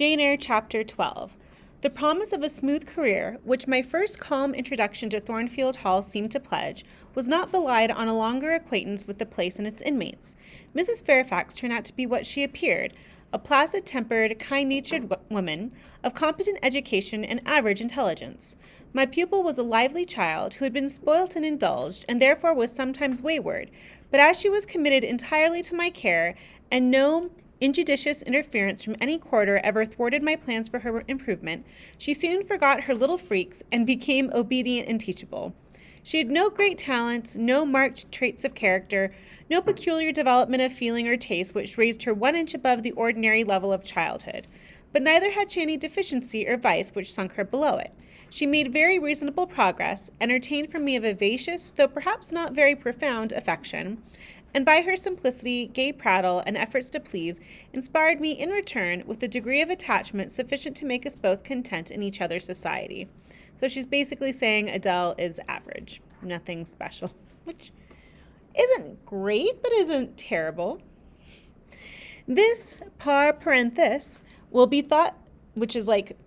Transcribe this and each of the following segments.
Jane Eyre, Chapter 12. The promise of a smooth career, which my first calm introduction to Thornfield Hall seemed to pledge, was not belied on a longer acquaintance with the place and its inmates. Mrs. Fairfax turned out to be what she appeared, a placid-tempered, kind-natured woman of competent education and average intelligence. My pupil was a lively child who had been spoilt and indulged, and therefore was sometimes wayward, but as she was committed entirely to my care, and no injudicious interference from any quarter ever thwarted my plans for her improvement, she soon forgot her little freaks and became obedient and teachable. She had no great talent, no marked traits of character, no peculiar development of feeling or taste which raised her 1 inch above the ordinary level of childhood. But neither had she any deficiency or vice which sunk her below it. She made very reasonable progress, entertained for me a vivacious, though perhaps not very profound, affection, and by her simplicity, gay prattle, and efforts to please, inspired me in return with a degree of attachment sufficient to make us both content in each other's society. So she's basically saying Adele is average, nothing special, which isn't great, but isn't terrible. This par parenthesis will be thought, which is like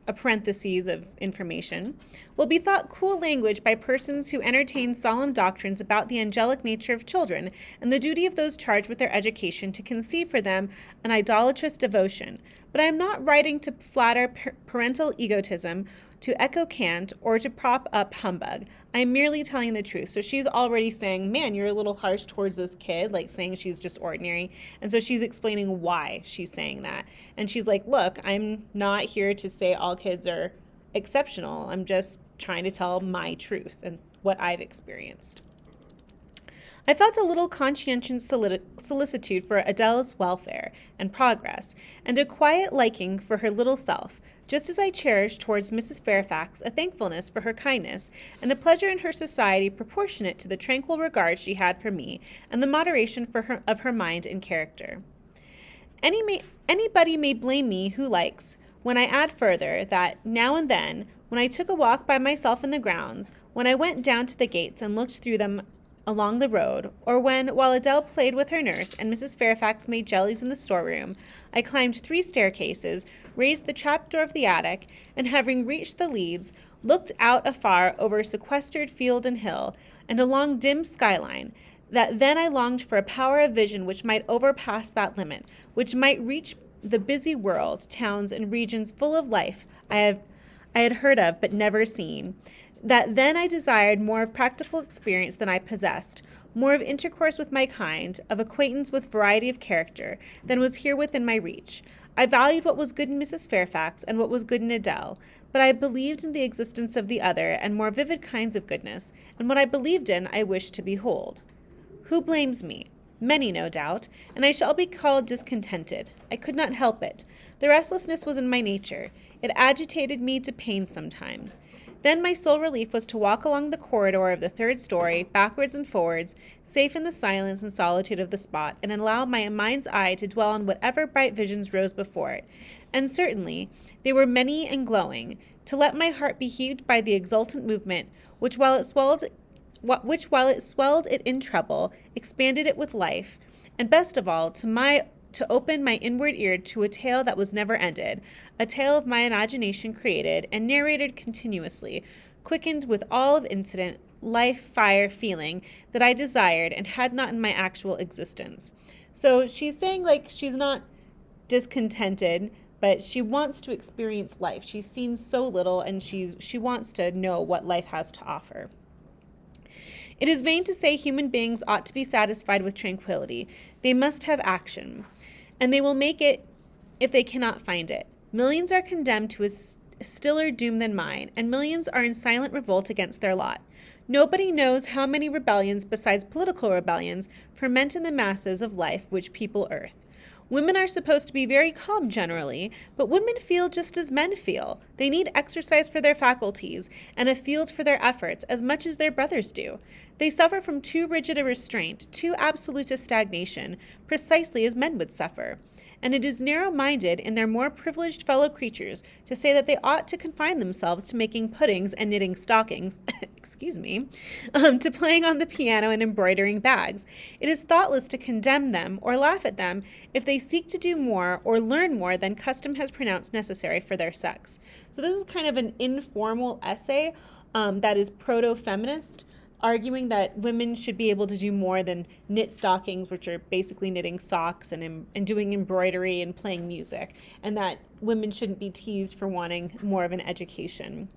a parenthesis of information, will be thought cool language by persons who entertain solemn doctrines about the angelic nature of children and the duty of those charged with their education to conceive for them an idolatrous devotion. But I am not writing to flatter parental egotism, to echo cant, or to prop up humbug. I am merely telling the truth. So she's already saying, man, you're a little harsh towards this kid, like saying she's just ordinary. And so she's explaining why she's saying that. And she's like, look, I'm not here to say all kids are exceptional. I'm just trying to tell my truth and what I've experienced. I felt a little conscientious solicitude for Adele's welfare and progress, and a quiet liking for her little self, just as I cherished towards Mrs. Fairfax a thankfulness for her kindness, and a pleasure in her society proportionate to the tranquil regard she had for me, and the moderation of her mind and character. Anybody may blame me who likes, when I add further that, now and then, when I took a walk by myself in the grounds, when I went down to the gates and looked through them along the road, or when, while Adele played with her nurse and Mrs. Fairfax made jellies in the storeroom, I climbed 3 staircases, raised the trapdoor of the attic, and having reached the leads, looked out afar over sequestered field and hill, and along dim skyline, that then I longed for a power of vision which might overpass that limit, which might reach the busy world, towns, and regions full of life I had heard of but never seen, that then I desired more of practical experience than I possessed, more of intercourse with my kind, of acquaintance with variety of character, than was here within my reach. I valued what was good in Mrs. Fairfax and what was good in Adele, but I believed in the existence of the other and more vivid kinds of goodness, and what I believed in I wished to behold. Who blames me? Many, no doubt, and I shall be called discontented. I could not help it. The restlessness was in my nature. It agitated me to pain sometimes. Then my sole relief was to walk along the corridor of the 3rd story, backwards and forwards, safe in the silence and solitude of the spot, and allow my mind's eye to dwell on whatever bright visions rose before it. And certainly they were many and glowing, to let my heart be heaved by the exultant movement, which while it swelled it in trouble, expanded it with life, and best of all, to open my inward ear to a tale that was never ended, a tale of my imagination created and narrated continuously, quickened with all of incident, life, fire, feeling that I desired and had not in my actual existence. So she's saying like she's not discontented, but she wants to experience life. She's seen so little and she wants to know what life has to offer. It is vain to say human beings ought to be satisfied with tranquility. They must have action, and they will make it if they cannot find it. Millions are condemned to a stiller doom than mine, and millions are in silent revolt against their lot. Nobody knows how many rebellions, besides political rebellions, ferment in the masses of life which people earth. Women are supposed to be very calm generally, but women feel just as men feel. They need exercise for their faculties and a field for their efforts as much as their brothers do. They suffer from too rigid a restraint, too absolute a stagnation, precisely as men would suffer. and it is narrow-minded in their more privileged fellow creatures to say that they ought to confine themselves to making puddings and knitting stockings, to playing on the piano and embroidering bags. It is thoughtless to condemn them or laugh at them if they seek to do more or learn more than custom has pronounced necessary for their sex. So this is kind of an informal essay that is proto-feminist, arguing that women should be able to do more than knit stockings, which are basically knitting socks, and doing embroidery and playing music, and that women shouldn't be teased for wanting more of an education.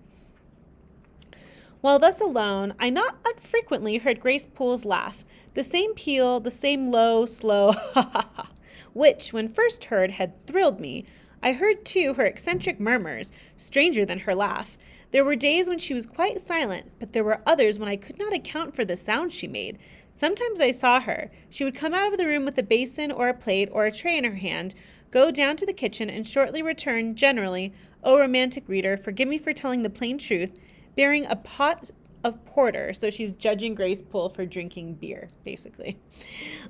While thus alone, I not unfrequently heard Grace Poole's laugh, the same peal, the same low, slow ha-ha-ha, which, when first heard, had thrilled me. I heard, too, her eccentric murmurs, stranger than her laugh. There were days when she was quite silent, but there were others when I could not account for the sound she made. Sometimes I saw her. She would come out of the room with a basin or a plate or a tray in her hand, go down to the kitchen, and shortly return, generally, O romantic reader, forgive me for telling the plain truth, bearing a pot of porter, so she's judging Grace Poole for drinking beer, basically.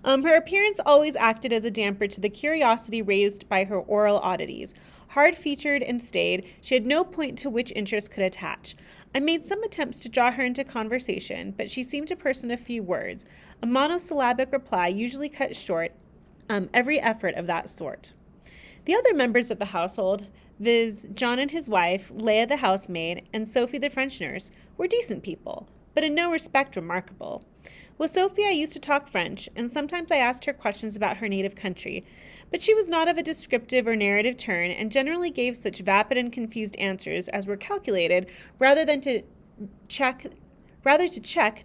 Her appearance always acted as a damper to the curiosity raised by her oral oddities. Hard-featured and staid, she had no point to which interest could attach. I made some attempts to draw her into conversation, but she seemed to person a few words. A monosyllabic reply usually cut short every effort of that sort. The other members of the household, viz. John and his wife, Leah the housemaid, and Sophie the French nurse, were decent people, but in no respect remarkable. With Sophie I used to talk French, and sometimes I asked her questions about her native country, but she was not of a descriptive or narrative turn, and generally gave such vapid and confused answers as were calculated rather to check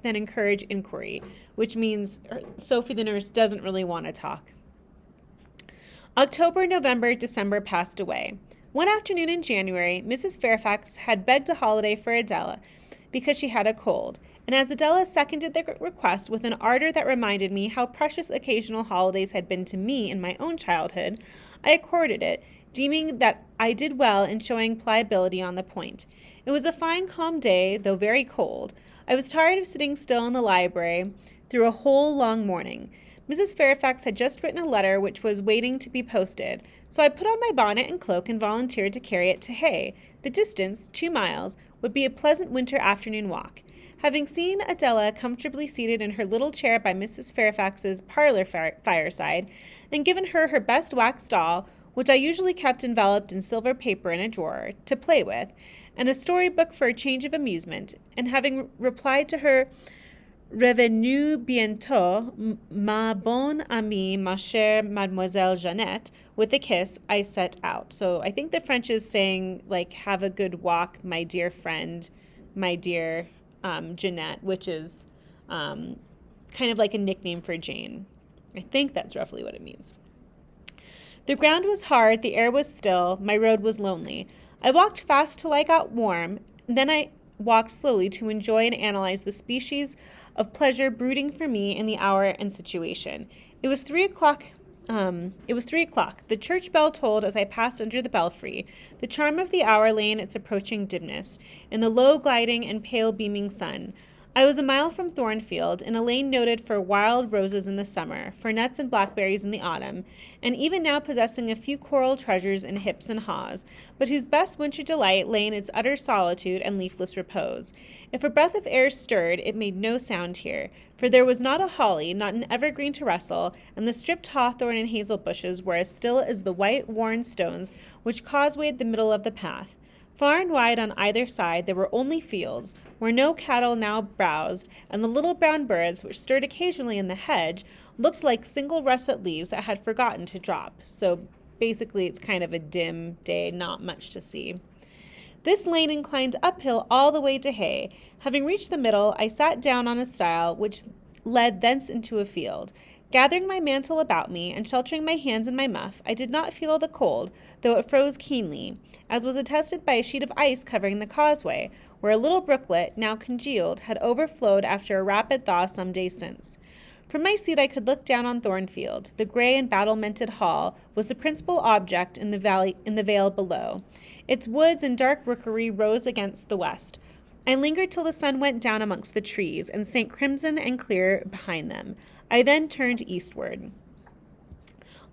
than encourage inquiry, which means Sophie the nurse doesn't really want to talk. October, November, December passed away. One afternoon in January, Mrs. Fairfax had begged a holiday for Adela because she had a cold, and as Adela seconded the request with an ardor that reminded me how precious occasional holidays had been to me in my own childhood, I accorded it, deeming that I did well in showing pliability on the point. It was a fine, calm day, though very cold. I was tired of sitting still in the library through a whole long morning. Mrs. Fairfax had just written a letter which was waiting to be posted, so I put on my bonnet and cloak and volunteered to carry it to Hay. The distance, 2 miles, would be a pleasant winter afternoon walk. Having seen Adela comfortably seated in her little chair by Mrs. Fairfax's parlor fireside, and given her her best wax doll, which I usually kept enveloped in silver paper in a drawer, to play with, and a storybook for a change of amusement, and having replied to her Revenue bientôt, ma bonne amie, ma chère Mademoiselle Jeannette, with a kiss, I set out. So I think the French is saying, like, have a good walk, my dear friend, my dear Jeannette, which is kind of like a nickname for Jane. I think that's roughly what it means. The ground was hard, the air was still, my road was lonely. I walked fast till I got warm, then I walked slowly to enjoy and analyze the species of pleasure brooding for me in the hour and situation. It was 3 o'clock. The church bell tolled as I passed under the belfry. The charm of the hour lay in its approaching dimness, in the low gliding and pale beaming sun. I was a mile from Thornfield, in a lane noted for wild roses in the summer, for nuts and blackberries in the autumn, and even now possessing a few coral treasures in hips and haws, but whose best winter delight lay in its utter solitude and leafless repose. If a breath of air stirred, it made no sound here, for there was not a holly, not an evergreen to rustle, and the stripped hawthorn and hazel bushes were as still as the white worn stones which causewayed the middle of the path. Far and wide on either side there were only fields, where no cattle now browsed, and the little brown birds, which stirred occasionally in the hedge, looked like single russet leaves that had forgotten to drop. So basically it's kind of a dim day, not much to see. This lane inclined uphill all the way to Hay. Having reached the middle, I sat down on a stile which led thence into a field. Gathering my mantle about me, and sheltering my hands in my muff, I did not feel the cold, though it froze keenly, as was attested by a sheet of ice covering the causeway, where a little brooklet, now congealed, had overflowed after a rapid thaw some days since. From my seat I could look down on Thornfield. The grey and battlemented hall was the principal object in the vale below. Its woods and dark rookery rose against the west. I lingered till the sun went down amongst the trees, and sank crimson and clear behind them. I then turned eastward.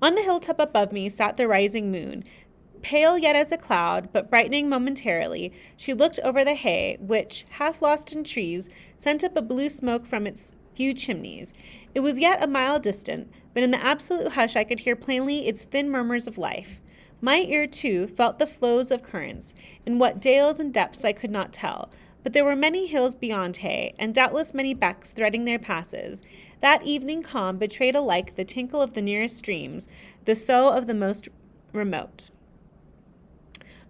On the hilltop above me sat the rising moon. Pale yet as a cloud, but brightening momentarily, she looked over the hay, which, half lost in trees, sent up a blue smoke from its few chimneys. It was yet a mile distant, but in the absolute hush I could hear plainly its thin murmurs of life. My ear, too, felt the flows of currents, in what dales and depths I could not tell, but there were many hills beyond Hay, and doubtless many becks threading their passes. That evening calm betrayed alike the tinkle of the nearest streams, the sough of the most remote.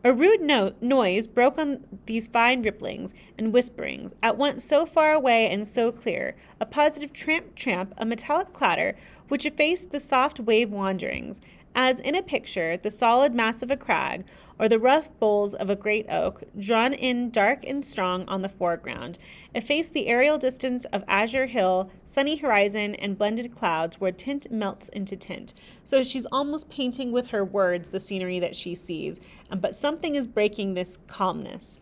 A rude noise broke on these fine ripplings and whisperings, at once so far away and so clear, a positive tramp, a metallic clatter, which effaced the soft wave wanderings, as in a picture, the solid mass of a crag, or the rough boles of a great oak, drawn in dark and strong on the foreground, effaced the aerial distance of azure hill, sunny horizon, and blended clouds where tint melts into tint. So she's almost painting with her words the scenery that she sees, but something is breaking this calmness.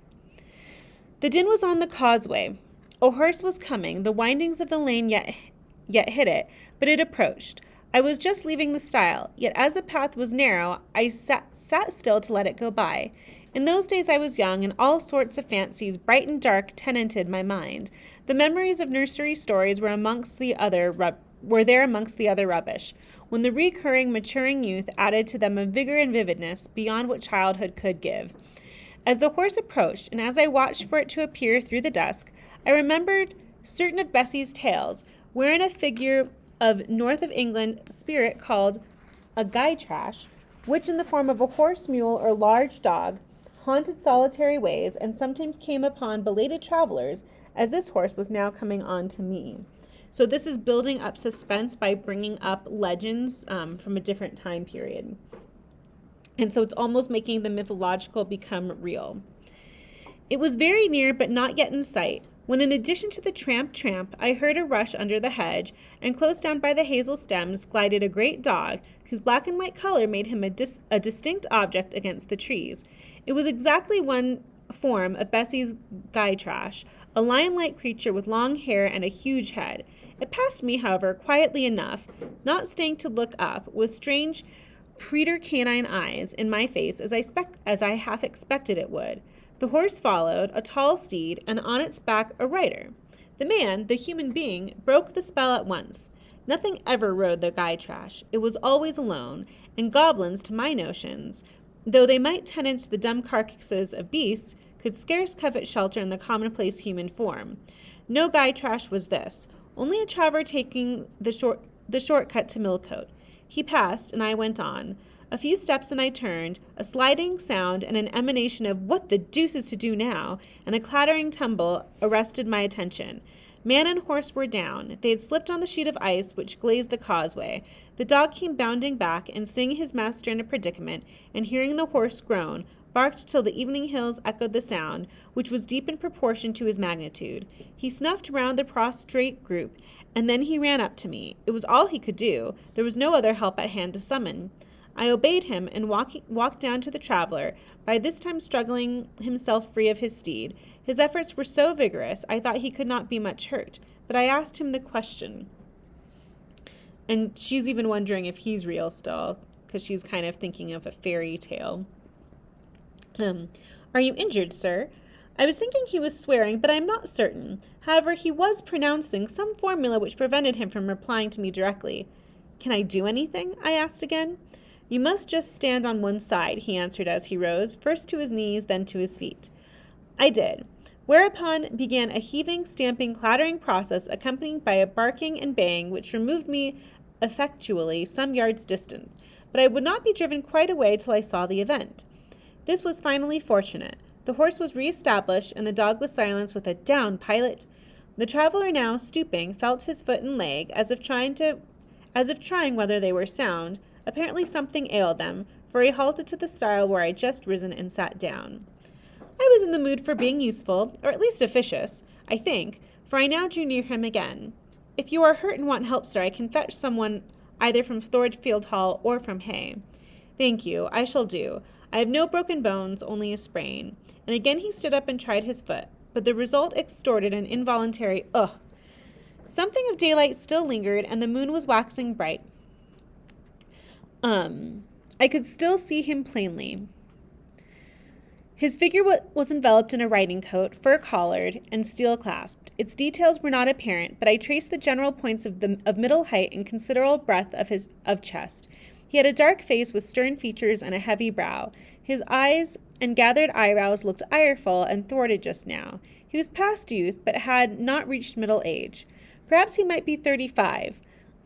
The din was on the causeway. A horse was coming. The windings of the lane yet hid it, but it approached. I was just leaving the stile, yet as the path was narrow, I sat still to let it go by. In those days I was young, and all sorts of fancies, bright and dark, tenanted my mind. The memories of nursery stories were there amongst the other rubbish, when the recurring, maturing youth added to them a vigor and vividness beyond what childhood could give. As the horse approached, and as I watched for it to appear through the dusk, I remembered certain of Bessie's tales, wherein a figure of North of England spirit called a Gytrash, which in the form of a horse, mule, or large dog, haunted solitary ways, and sometimes came upon belated travelers, as this horse was now coming on to me. So this is building up suspense by bringing up legends from a different time period. And so it's almost making the mythological become real. It was very near, but not yet in sight, when in addition to the tramp, I heard a rush under the hedge, and close down by the hazel stems glided a great dog, whose black and white color made him a distinct object against the trees. It was exactly one form of Bessie's Gytrash, a lion-like creature with long hair and a huge head. It passed me, however, quietly enough, not staying to look up, with strange pretercanine eyes in my face as I half expected it would. The horse followed, a tall steed, and on its back a rider. The man, the human being, broke the spell at once. Nothing ever rode the Gytrash. It was always alone, and goblins, to my notions, though they might tenant the dumb carcasses of beasts, could scarce covet shelter in the commonplace human form. No Gytrash was this, only a traveller taking the short-cut to Millcote. He passed, and I went on. A few steps and I turned, a sliding sound and an emanation of what the deuce is to do now, and a clattering tumble arrested my attention. Man and horse were down. They had slipped on the sheet of ice which glazed the causeway. The dog came bounding back, and seeing his master in a predicament, and hearing the horse groan, barked till the evening hills echoed the sound, which was deep in proportion to his magnitude. He snuffed round the prostrate group, and then he ran up to me. It was all he could do. There was no other help at hand to summon. I obeyed him and walked down to the traveller, by this time struggling himself free of his steed. His efforts were so vigorous, I thought he could not be much hurt, but I asked him the question. And she's even wondering if he's real still, because she's kind of thinking of a fairy tale. Are you injured, sir? I was thinking he was swearing, but I am not certain. However, he was pronouncing some formula which prevented him from replying to me directly. Can I do anything? I asked again. You must just stand on one side, he answered as he rose, first to his knees, then to his feet. I did, whereupon began a heaving, stamping, clattering process accompanied by a barking and baying which removed me effectually some yards distant, but I would not be driven quite away till I saw the event. This was finally fortunate. The horse was re-established, and the dog was silenced with a "Down, pilot!" The traveller, now stooping, felt his foot and leg, as if trying whether they were sound. Apparently something ailed them, for he halted to the stile where I had just risen and sat down. I was in the mood for being useful, or at least officious, I think, for I now drew near him again. If you are hurt and want help, sir, I can fetch someone either from Thornfield Hall or from Hay. Thank you, I shall do. I have no broken bones, only a sprain. And again he stood up and tried his foot, but the result extorted an involuntary ugh. Something of daylight still lingered, and the moon was waxing bright. I could still see him plainly. His figure was enveloped in a riding coat, fur-collared, and steel-clasped. Its details were not apparent, but I traced the general points of middle height and considerable breadth of chest. He had a dark face with stern features and a heavy brow. His eyes and gathered eyebrows looked ireful and thwarted just now. He was past youth, but had not reached middle age. Perhaps he might be 35.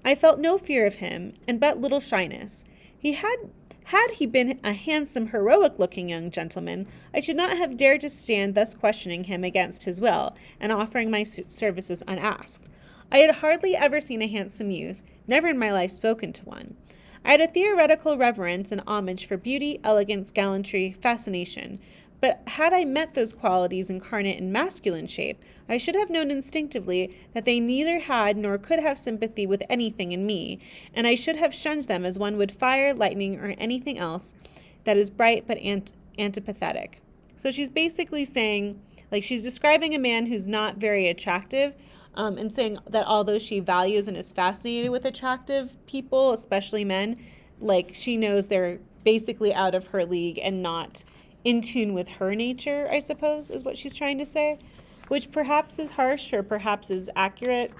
I felt no fear of him, and but little shyness. Had he been a handsome, heroic-looking young gentleman, I should not have dared to stand thus questioning him against his will, and offering my services unasked. I had hardly ever seen a handsome youth, never in my life spoken to one. I had a theoretical reverence and homage for beauty, elegance, gallantry, fascination, but had I met those qualities incarnate in masculine shape, I should have known instinctively that they neither had nor could have sympathy with anything in me, and I should have shunned them as one would fire, lightning, or anything else that is bright but antipathetic. So she's basically saying, like, she's describing a man who's not very attractive, and saying that although she values and is fascinated with attractive people, especially men, like, she knows they're basically out of her league and not in tune with her nature, I suppose, is what she's trying to say, which perhaps is harsh or perhaps is accurate.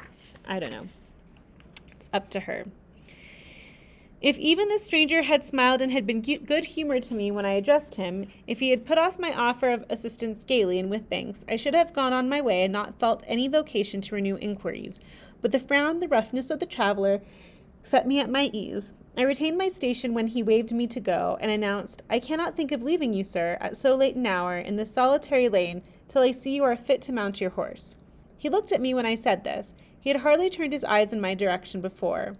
I don't know. It's up to her. If even the stranger had smiled and had been good-humored to me when I addressed him, if he had put off my offer of assistance gaily and with thanks, I should have gone on my way and not felt any vocation to renew inquiries. But the frown, the roughness of the traveler set me at my ease. I retained my station when he waved me to go, and announced, "I cannot think of leaving you, sir, at so late an hour, in this solitary lane, till I see you are fit to mount your horse." He looked at me when I said this. He had hardly turned his eyes in my direction before.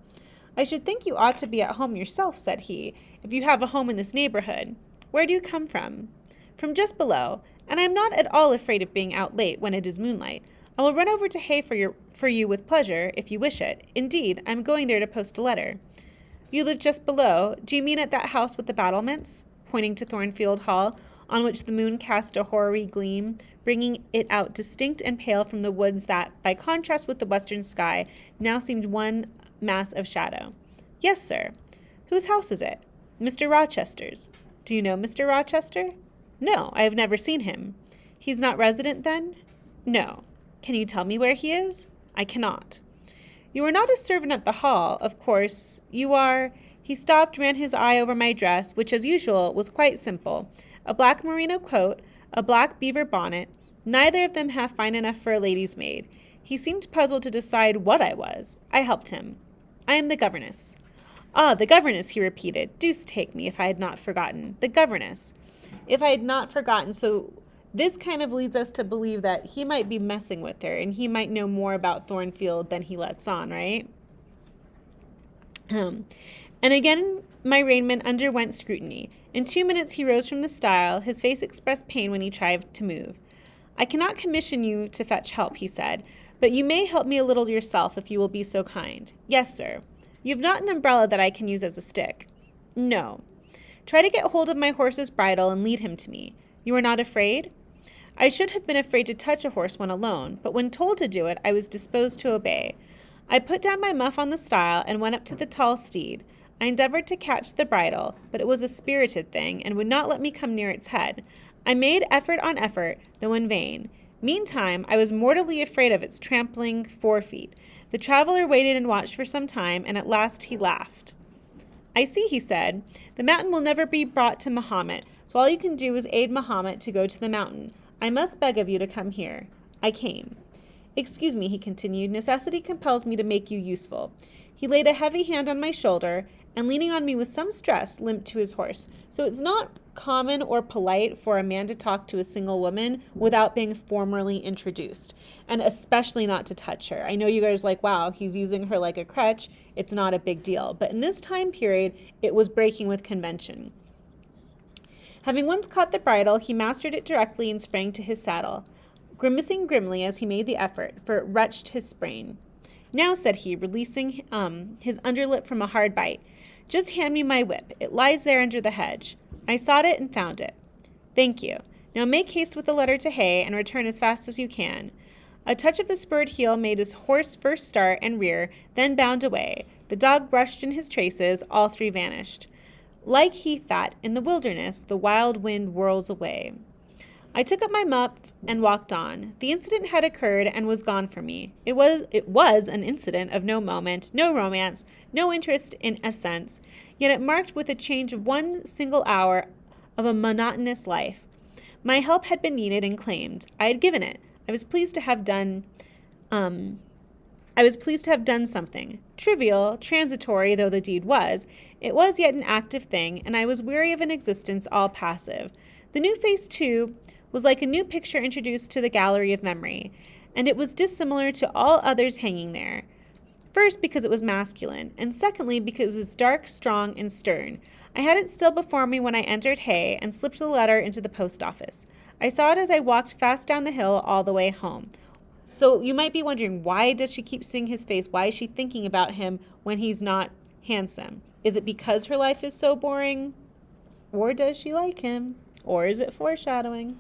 "I should think you ought to be at home yourself," said he, "if you have a home in this neighborhood. Where do you come from?" "From just below, and I am not at all afraid of being out late when it is moonlight. I will run over to Hay for you with pleasure, if you wish it. Indeed, I am going there to post a letter." "You live just below? Do you mean at that house with the battlements?" pointing to Thornfield Hall, on which the moon cast a hoary gleam, bringing it out distinct and pale from the woods that, by contrast with the western sky, now seemed one mass of shadow. "Yes, sir." "Whose house is it?" "Mr. Rochester's." "Do you know Mr. Rochester?" "No, I have never seen him." "He's not resident, then?" "No." "Can you tell me where he is?" "I cannot." "You are not a servant at the hall, of course. You are—" He stopped, ran his eye over my dress, which, as usual, was quite simple. A black merino coat, a black beaver bonnet, neither of them half fine enough for a lady's maid. He seemed puzzled to decide what I was. I helped him. "I am the governess." "Ah, the governess," he repeated. "Deuce take me if I had not forgotten. The governess." If I had not forgotten, so this kind of leads us to believe that he might be messing with her, and he might know more about Thornfield than he lets on, right? And again my raiment underwent scrutiny. In 2 minutes he rose from the stile. His face expressed pain when he tried to move. "I cannot commission you to fetch help," he said, "but you may help me a little yourself if you will be so kind." "Yes, sir." "You have not an umbrella that I can use as a stick?" "No." "Try to get hold of my horse's bridle and lead him to me." "You are not afraid?" I should have been afraid to touch a horse when alone, but when told to do it, I was disposed to obey. I put down my muff on the stile and went up to the tall steed. I endeavored to catch the bridle, but it was a spirited thing, and would not let me come near its head. I made effort on effort, though in vain. Meantime, I was mortally afraid of its trampling forefeet. The traveler waited and watched for some time, and at last he laughed. "I see," he said. "The mountain will never be brought to Mahomet, so all you can do is aid Mahomet to go to the mountain. I must beg of you to come here." I came. "Excuse me," he continued. "Necessity compels me to make you useful." He laid a heavy hand on my shoulder, and leaning on me with some stress, limped to his horse. So it's not common or polite for a man to talk to a single woman without being formally introduced, and especially not to touch her. I know you guys are like, wow, he's using her like a crutch. It's not a big deal. But in this time period, it was breaking with convention. Having once caught the bridle, he mastered it directly and sprang to his saddle, grimacing grimly as he made the effort, for it wrenched his brain. "Now," said he, releasing his underlip from a hard bite, "just hand me my whip. It lies there under the hedge." I sought it and found it. "Thank you. Now make haste with the letter to Hay, and return as fast as you can." A touch of the spurred heel made his horse first start and rear, then bound away. The dog brushed in his traces, all three vanished. Like he thought, in the wilderness, the wild wind whirls away. I took up my muff and walked on. The incident had occurred and was gone from me. It was an incident of no moment, no romance, no interest in a sense, yet it marked with a change of one single hour of a monotonous life. My help had been needed and claimed. I had given it. I was pleased to have done something. Trivial, transitory though the deed was, it was yet an active thing, and I was weary of an existence all passive. The new face, too, was like a new picture introduced to the gallery of memory, and it was dissimilar to all others hanging there. First, because it was masculine, and secondly, because it was dark, strong, and stern. I had it still before me when I entered Hay and slipped the letter into the post office. I saw it as I walked fast down the hill all the way home. So you might be wondering, why does she keep seeing his face? Why is she thinking about him when he's not handsome? Is it because her life is so boring? Or does she like him? Or is it foreshadowing?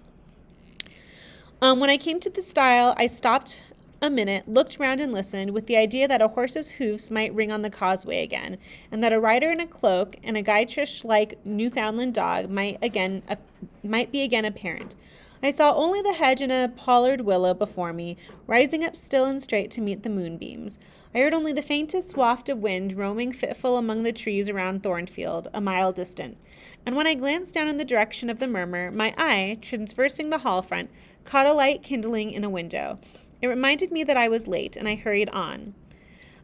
When I came to the stile, I stopped a minute, looked round and listened, with the idea that a horse's hoofs might ring on the causeway again, and that a rider in a cloak and a Gytrash-like Newfoundland dog might be again apparent. I saw only the hedge and a pollard willow before me, rising up still and straight to meet the moonbeams. I heard only the faintest waft of wind roaming fitful among the trees around Thornfield, a mile distant. And when I glanced down in the direction of the murmur, my eye, traversing the hall front, caught a light kindling in a window. It reminded me that I was late, and I hurried on.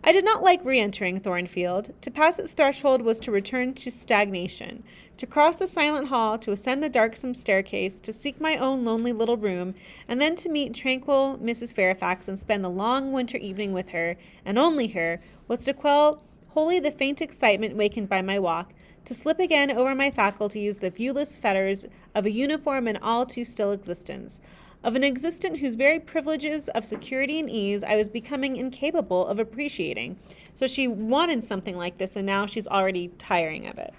I did not like re-entering Thornfield. To pass its threshold was to return to stagnation. To cross the silent hall, to ascend the darksome staircase, to seek my own lonely little room, and then to meet tranquil Mrs. Fairfax and spend the long winter evening with her, and only her, was to quell wholly the faint excitement wakened by my walk, to slip again over my faculties the viewless fetters of a uniform and all too still existence, of an existence whose very privileges of security and ease I was becoming incapable of appreciating. So she wanted something like this, and now she's already tiring of it.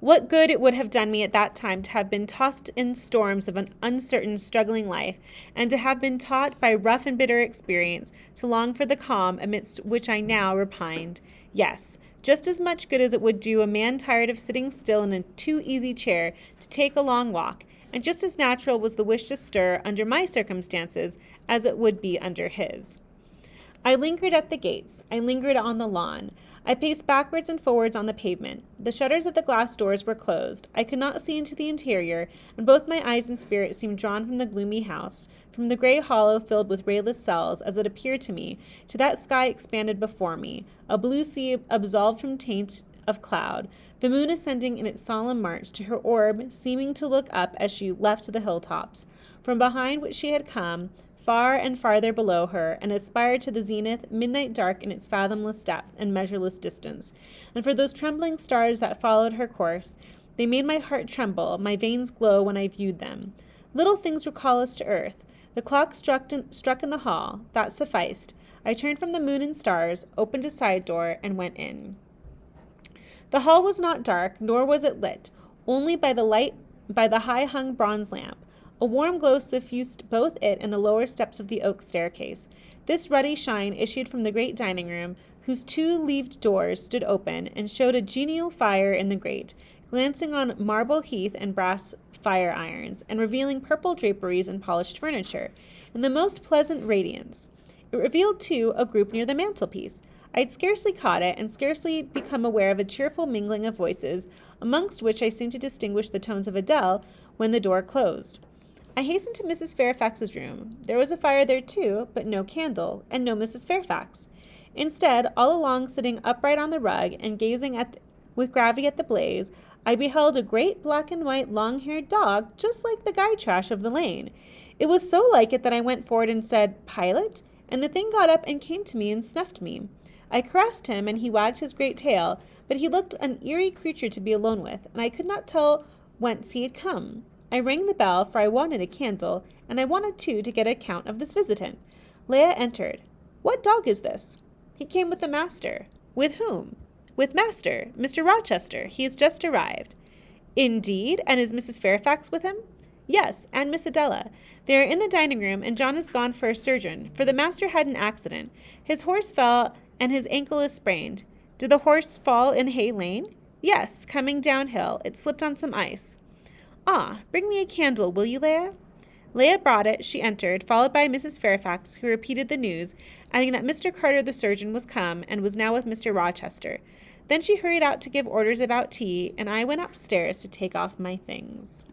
What good it would have done me at that time to have been tossed in storms of an uncertain, struggling life, and to have been taught by rough and bitter experience to long for the calm amidst which I now repined. Yes, just as much good as it would do a man tired of sitting still in a too-easy chair to take a long walk, and just as natural was the wish to stir under my circumstances as it would be under his. I lingered at the gates. I lingered on the lawn. I paced backwards and forwards on the pavement. The shutters of the glass doors were closed. I could not see into the interior, and both my eyes and spirit seemed drawn from the gloomy house, from the gray hollow filled with rayless cells, as it appeared to me, to that sky expanded before me, a blue sea absolved from taint of cloud, the moon ascending in its solemn march to her orb, seeming to look up as she left the hilltops, from behind which she had come, far and farther below her, and aspired to the zenith, midnight dark in its fathomless depth and measureless distance. And for those trembling stars that followed her course, they made my heart tremble, my veins glow when I viewed them. Little things recall us to earth. The clock struck in the hall. That sufficed. I turned from the moon and stars, opened a side door, and went in. The hall was not dark, nor was it lit, only by the high-hung bronze lamp. A warm glow suffused both it and the lower steps of the oak staircase. This ruddy shine issued from the great dining room, whose two-leaved doors stood open, and showed a genial fire in the grate, glancing on marble hearth and brass fire irons, and revealing purple draperies and polished furniture, in the most pleasant radiance. It revealed, too, a group near the mantelpiece. I had scarcely caught it, and scarcely become aware of a cheerful mingling of voices, amongst which I seemed to distinguish the tones of Adele, when the door closed. I hastened to Mrs. Fairfax's room. There was a fire there, too, but no candle, and no Mrs. Fairfax. Instead, all along sitting upright on the rug and gazing with gravity at the blaze, I beheld a great black and white long-haired dog, just like the Gytrash of the lane. It was so like it that I went forward and said, "Pilot?" and the thing got up and came to me and snuffed me. I caressed him, and he wagged his great tail, but he looked an eerie creature to be alone with, and I could not tell whence he had come. I rang the bell, for I wanted a candle, and I wanted, too, to get an account of this visitant. Leah entered. "What dog is this?" "He came with the master." "With whom?" "With master, Mr. Rochester. He has just arrived." "Indeed? And is Mrs. Fairfax with him?" Yes, and Miss Adela. They are in the dining room, and John is gone for a surgeon, for the master had an accident. His horse fell, and his ankle is sprained. Did the horse fall in Hay Lane? Yes, coming downhill. It slipped on some ice. Ah, bring me a candle, will you, Leah? Leah brought it. She entered, followed by Mrs. Fairfax, who repeated the news, adding that Mr. Carter the surgeon was come, and was now with Mr. Rochester. Then she hurried out to give orders about tea, and I went upstairs to take off my things.